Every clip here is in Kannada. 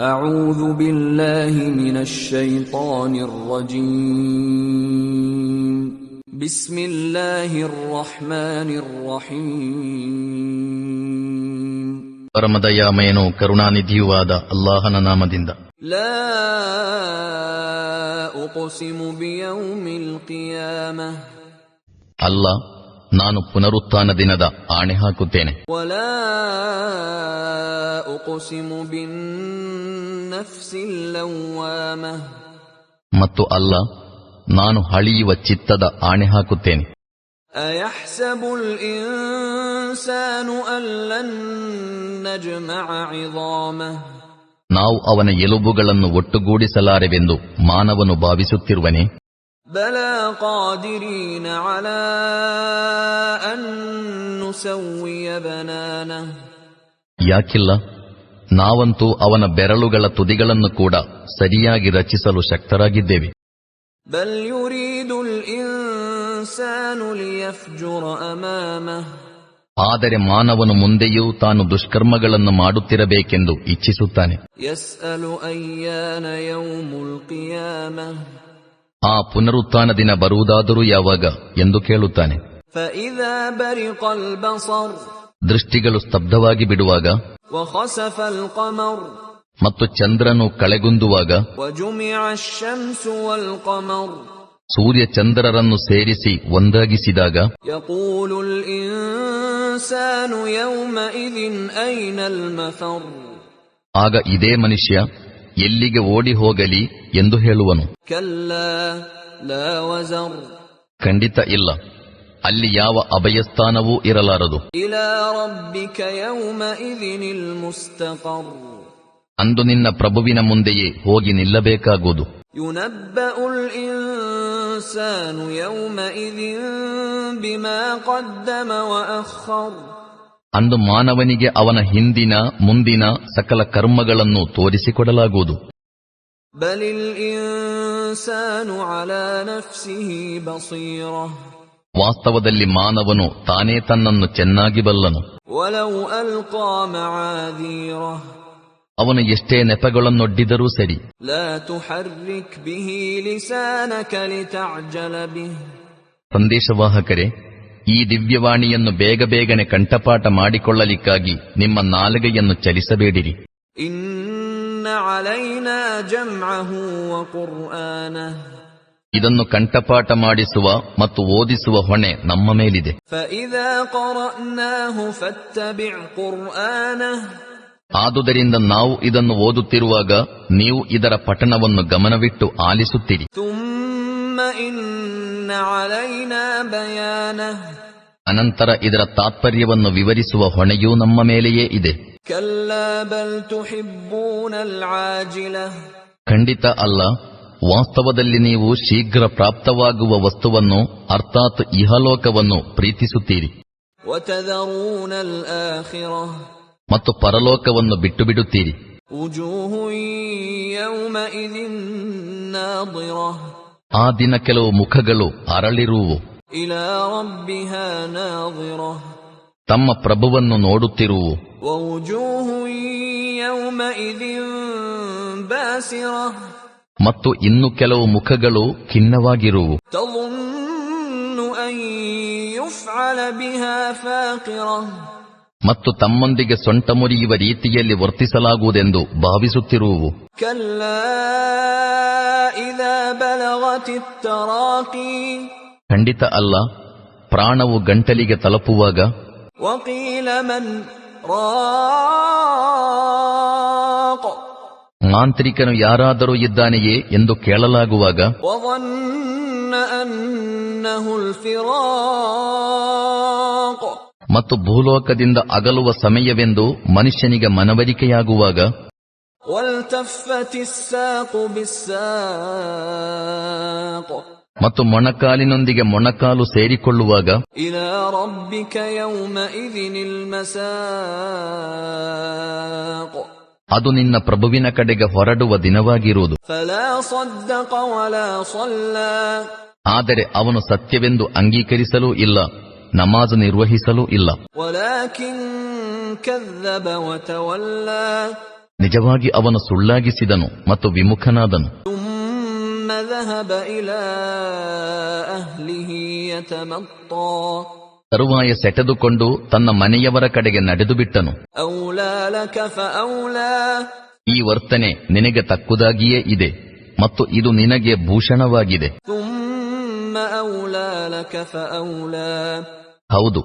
أعوذ بالله من الشيطان الرجيم بسم الله الرحمن الرحيم ಪರಮದಯಾಮಯನೂ ಕರುಣಾನಿಧಿಯೂ ಆದ ಅಲ್ಲಾಹನ ನಾಮದಿಂದ. لا أقسم بيوم القيامة ಅಲ್ಲ, ನಾನು ಪುನರುತ್ಥಾನ ದಿನದ ಆಣೆ ಹಾಕುತ್ತೇನೆ. ولا أقسم بالنفس اللوامة ಮತ್ತು ಅಲ್ಲ, ನಾನು ಹಳಿಯುವ ಚಿತ್ತದ ಆಣೆ ಹಾಕುತ್ತೇನೆ. أيحسب الإنسان أن لن نجمع عظامه ನಾವು ಅವನ ಎಲುಬುಗಳನ್ನು ಒಟ್ಟುಗೂಡಿಸಲಾರೆವೆಂದು ಮಾನವನು ಭಾವಿಸುತ್ತಿರುವನೇ? بلى قادرين على أن نسوي بنانه ಯಾಕಿಲ್ಲ, ನಾವಂತೂ ಅವನ ಬೆರಳುಗಳ ತುದಿಗಳನ್ನು ಕೂಡ ಸರಿಯಾಗಿ ರಚಿಸಲು ಶಕ್ತರಾಗಿದ್ದೇವೆ. بل يريد الإنسان ليفجر أمامه ಆದರೆ ಮಾನವನು ಮುಂದೆಯೂ ತಾನು ದುಷ್ಕರ್ಮಗಳನ್ನು ಮಾಡುತ್ತಿರಬೇಕೆಂದು ಇಚ್ಛಿಸುತ್ತಾನೆ. يسأل أيان يوم القيامة ಆ ಪುನರುತ್ಥಾನ ದಿನ ಬರುವುದಾದರೂ ಯಾವಾಗ ಎಂದು ಕೇಳುತ್ತಾನೆ. فإذا برق البصر ದೃಷ್ಟಿಗಳು ಸ್ತಬ್ಧವಾಗಿ ಬಿಡುವಾಗ, وخسف القمر ಮತ್ತು ಚಂದ್ರನು ಕಳೆಗುಂದುವಾಗ, وجمع الشمس والقمر ಸೂರ್ಯ ಚಂದ್ರರನ್ನು ಸೇರಿಸಿ ಒಂದಾಗಿಸಿದಾಗ, يقول الإنسان يومئذ أين المفر ಆಗ ಇದೇ ಮನುಷ್ಯ ಎಲ್ಲಿಗೆ ಓಡಿ ಹೋಗಲಿ ಎಂದು ಹೇಳುವನು. كلا لا وزر ಖಂಡಿತ ಇಲ್ಲ, ಅಲ್ಲಿ ಯಾವ ಅಭಯಸ್ಥಾನವೂ ಇರಲಾರದು. إلى ربك يومئذ المستقر ಅಂದು ನಿನ್ನ ಪ್ರಭುವಿನ ಮುಂದೆಯೇ ಹೋಗಿ ನಿಲ್ಲಬೇಕಾಗುವುದು. ينبأ الإنسان يومئذ بما قدم وأخر ಅಂದು ಮಾನವನಿಗೆ ಅವನ ಹಿಂದಿನ ಮುಂದಿನ ಸಕಲ ಕರ್ಮಗಳನ್ನು ತೋರಿಸಿಕೊಡಲಾಗುವುದು. بل الإنسان على نفسه بصيرة ವಾಸ್ತವದಲ್ಲಿ ಮಾನವನು ತಾನೇ ತನ್ನನ್ನು ಚೆನ್ನಾಗಿ ಬಲ್ಲನು. ولو ألقى معاذيره ಅವನು ಎಷ್ಟೇ ನೆಪಗಳನ್ನೊಡ್ಡಿದರೂ ಸರಿ. لا تحرك به لسانك لتعجل به ಸಂದೇಶವಾಹಕರೇ, ಈ ದಿವ್ಯವಾಣಿಯನ್ನು ಬೇಗ ಬೇಗನೆ ಕಂಠಪಾಠ ಮಾಡಿಕೊಳ್ಳಲಿಕ್ಕಾಗಿ ನಿಮ್ಮ ನಾಲಿಗೆಯನ್ನು ಚಲಿಸಬೇಡಿರಿ. إن علينا جمعه وقرآنه ಇದನ್ನು ಕಂಠಪಾಠ ಮಾಡಿಸುವ ಮತ್ತು ಓದಿಸುವ ಹೊಣೆ ನಮ್ಮ ಮೇಲಿದೆ. فإذا قرأناه فاتبع قرآنه ಆದುದರಿಂದ ನಾವು ಇದನ್ನು ಓದುತ್ತಿರುವಾಗ ನೀವು ಇದರ ಪಠಣವನ್ನು ಗಮನವಿಟ್ಟು ಆಲಿಸುತ್ತೀರಿ. ثم إن علينا بيانه ಅನಂತರ ಇದರ ತಾತ್ಪರ್ಯವನ್ನು ವಿವರಿಸುವ ಹೊಣೆಯೂ ನಮ್ಮ ಮೇಲೆಯೇ ಇದೆ. كلا بل تحبون العاجلة ಖಂಡಿತ ಅಲ್ಲ, ವಾಸ್ತವದಲ್ಲಿ ನೀವು ಶೀಘ್ರ ಪ್ರಾಪ್ತವಾಗುವ ವಸ್ತುವನ್ನು ಅರ್ಥಾತ್ ಇಹಲೋಕವನ್ನು ಪ್ರೀತಿಸುತ್ತೀರಿ وتذرون الآخرة ಮತ್ತು ಪರಲೋಕವನ್ನು ಬಿಟ್ಟು ಬಿಡುತ್ತೀರಿ. وجوه يومئذ ناظرة ಆ ದಿನ ಕೆಲವು ಮುಖಗಳು ಅರಳಿರುವು, إلى ربها ناظرة ತಮ್ಮ ಪ್ರಭುವನ್ನು ನೋಡುತ್ತಿರುವು. ووجوه يومئذ باسرة ಮತ್ತು ಇನ್ನು ಕೆಲವು ಮುಖಗಳು ಖಿನ್ನವಾಗಿರುವು. تظن أن يفعل بها فاقرة ಮತ್ತು ತಮ್ಮೊಂದಿಗೆ ಸೊಂಟ ಮುರಿಯುವ ರೀತಿಯಲ್ಲಿ ವರ್ತಿಸಲಾಗುವುದೆಂದು ಭಾವಿಸುತ್ತಿರುವು. كلا إذا بلغت التراقي ಖಂಡಿತ ಅಲ್ಲ, ಪ್ರಾಣವು ಗಂಟಲಿಗೆ ತಲುಪುವಾಗ, وقيل من راق ಮಾಂತ್ರಿಕನು ಯಾರಾದರೂ ಇದ್ದಾನೆಯೇ ಎಂದು ಕೇಳಲಾಗುವಾಗ, وظن أنه الفراق ಮತ್ತು ಭೂಲೋಕದಿಂದ ಅಗಲುವ ಸಮಯವೆಂದು ಮನುಷ್ಯನಿಗೆ ಮನವರಿಕೆಯಾಗುವಾಗ, والتفت الساق بالساق ಮತ್ತು ಮೊಣಕಾಲಿನೊಂದಿಗೆ ಮೊಣಕಾಲು ಸೇರಿಕೊಳ್ಳುವಾಗ, إلى ربك يومئذ المساق ಅದು ನಿನ್ನ ಪ್ರಭುವಿನ ಕಡೆಗೆ ಹೊರಡುವ ದಿನವಾಗಿರುವುದು. فلا صدق ولا صلى ಆದರೆ ಅವನು ಸತ್ಯವೆಂದು ಅಂಗೀಕರಿಸಲೂ ಇಲ್ಲ, ನಮಾಜು ನಿರ್ವಹಿಸಲೂ ಇಲ್ಲ. ولكن كذب وتولى ನಿಜವಾಗಿ ಅವನು ಸುಳ್ಳಾಗಿಸಿದನು ಮತ್ತು ವಿಮುಖನಾದನು. ثم ذهب إلى أهله يتمطى ತರುವಾಯ ಸೆಟೆದುಕೊಂಡು ತನ್ನ ಮನೆಯವರ ಕಡೆಗೆ ನಡೆದು ಬಿಟ್ಟನು. أولى لك فأولى ಈ ವರ್ತನೆ ನಿನಗೆ ತಕ್ಕುದಾಗಿಯೇ ಇದೆ ಮತ್ತು ಇದು ನಿನಗೆ ಭೂಷಣವಾಗಿದೆ. ثم أولى لك فأولى ಹೌದು,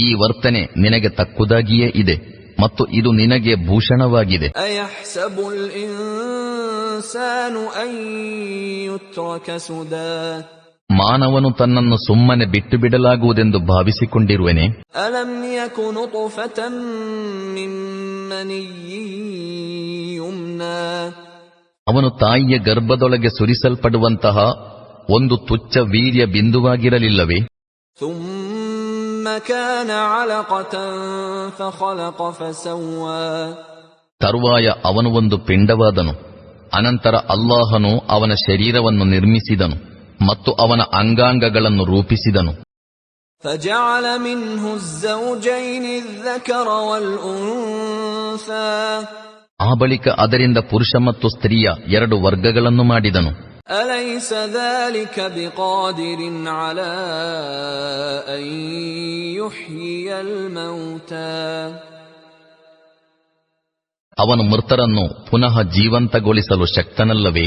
ಈ ವರ್ತನೆ ನಿನಗೆ ತಕ್ಕುದಾಗಿಯೇ ಇದೆ ಮತ್ತು ಇದು ನಿನಗೆ ಭೂಷಣವಾಗಿದೆ. أيحسب الإنسان أن يترك سدى ಮಾನವನು ತನ್ನನ್ನು ಸುಮ್ಮನೆ ಬಿಟ್ಟು ಬಿಡಲಾಗುವುದೆಂದು ಭಾವಿಸಿಕೊಂಡಿರುವೆನೆ? ألم يك نطفة من مني يمنى ಅವನು ತಾಯಿಯ ಗರ್ಭದೊಳಗೆ ಸುರಿಸಲ್ಪಡುವಂತಹ ಒಂದು ತುಚ್ಛ ವೀರ್ಯ ಬಿಂದುವಾಗಿರಲಿಲ್ಲವೇ? ثم كان علقة فخلق فسوى ತರುವಾಯ ಅವನು ಒಂದು ಪಿಂಡವಾದನು. ಅನಂತರ ಅಲ್ಲಾಹನು ಅವನ ಶರೀರವನ್ನು ನಿರ್ಮಿಸಿದನು ಮತ್ತು ಅವನ ಅಂಗಾಂಗಗಳನ್ನು ರೂಪಿಸಿದನು. فجعل منه الزوجين الذكر والأنثى ಆ ಬಳಿಕ ಅದರಿಂದ ಪುರುಷ ಮತ್ತು ಸ್ತ್ರೀಯ 2 ವರ್ಗಗಳನ್ನು ಮಾಡಿದನು. أليس ذلك بقادر على أن يحيي الموتى ಅವನು ಮೃತರನ್ನು ಪುನಃ ಜೀವಂತಗೊಳಿಸಲು ಶಕ್ತನಲ್ಲವೇ?